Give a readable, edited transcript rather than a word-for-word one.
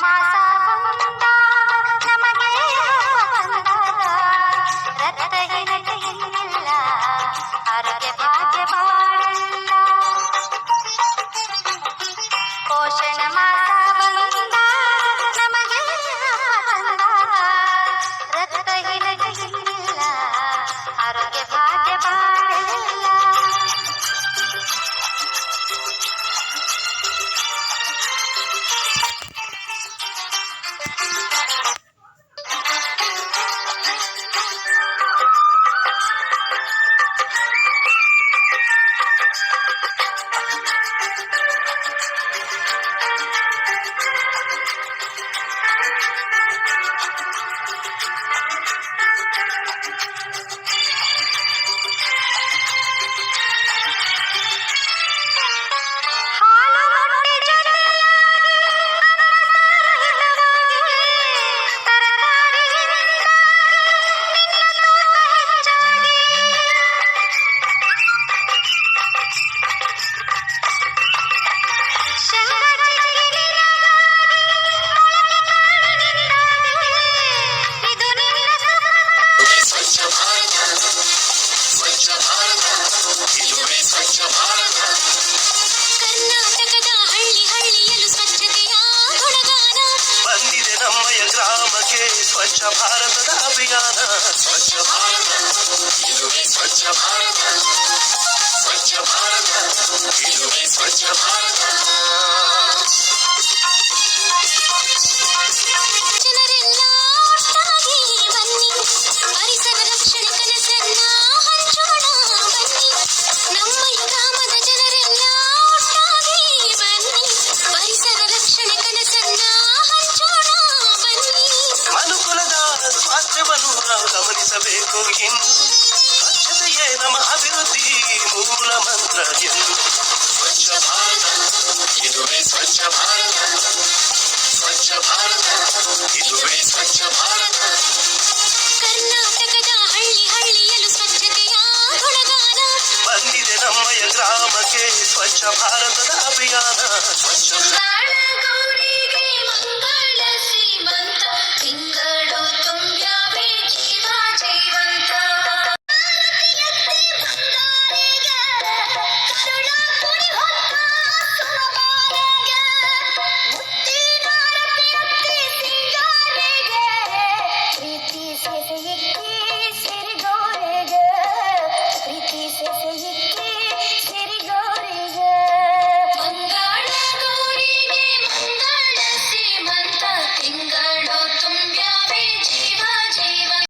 ಮಾಸ ಬಂದಾಗ ನಮಗೆ ಬಂದಾಗ ರಕ್ತಹೀನತೆಯಿಲ್ಲ, ಆರೋಗ್ಯ ಭಾಗ್ಯ ಬಾಳಲ್ಲ. ಪೋಷಣ ಮಾಸ ಬಂದಾಗ ನಮಗೆ ಬಂದಾಗ ರಕ್ತಹೀನತೆಯಿಲ್ಲ, ಆರೋಗ್ಯ ಭಾಗ್ಯ ಬಾಳಲ್ಲ. ಕರ್ನಾಟಕದ ಹಳ್ಳಿ ಹಳ್ಳಿಯಲ್ಲೂ ಸ್ವಚ್ಛತೆಯ ಗುಣಗಾನ ಬಂದಿದೆ ನಮ್ಮಯ ಗ್ರಾಮಕ್ಕೆ ಸ್ವಚ್ಛ ಭಾರತದ ಅಭಿಯಾನ. ಸ್ವಚ್ಛ ಭಾರತ ಇದುವೇ ಸ್ವಚ್ಛ ಭಾರತ, ಸ್ವಚ್ಛ ಭಾರತ ಇದುವೇ ಸ್ವಚ್ಛ ಭಾರತ. ಜನರೆಲ್ಲ ಒಟ್ಟಾಗಿ ಬನ್ನಿ, ಪರಿಸರ ರಕ್ಷಣೆ ಕನಸನ್ನ ಹಂಚೋಣ ಬನ್ನಿ. ನಮ್ಮಯ ಗ್ರಾಮದ ಜನರೆಲ್ಲ ಒಟ್ಟಾಗಿ ಬನ್ನಿ, ಪರಿಸರ ರಕ್ಷಣೆ ಕನಸನ್ನ ಹಂಚೋಣ ಬನ್ನಿ. ಮನುಕುಲದ ಸ್ವಾಸ್ಥ್ಯವನ್ನು ನಾವು ಗಮನಿಸಬೇಕು ಇನ್ನು, ಸ್ವಚ್ಛತೆಯೇ ನಮ್ಮ ಅಭಿವೃದ್ಧಿ ಮೂಲ ಮಂತ್ರ ಎಂದು. ಸ್ವಚ್ಛ ಭಾರತ ಇದುವೇ ಸ್ವಚ್ಛ ಭಾರತ, ಸ್ವಚ್ಛ ಭಾರತ ಇದುವೇ ಸ್ವಚ್ಛ ಭಾರತ. ಕರ್ನಾಟಕದ ಹಳ್ಳಿ ಹಳ್ಳಿಯಲ್ಲೂ ಸ್ವಚ್ಛತೆಯ ಗುಣಗಾನ ಬಂದಿದೆ ನಮ್ಮಯ ಗ್ರಾಮಕ್ಕೆ ಸ್ವಚ್ಛ ಭಾರತದ ಅಭಿಯಾನ. ಸ್ವಚ್ಛ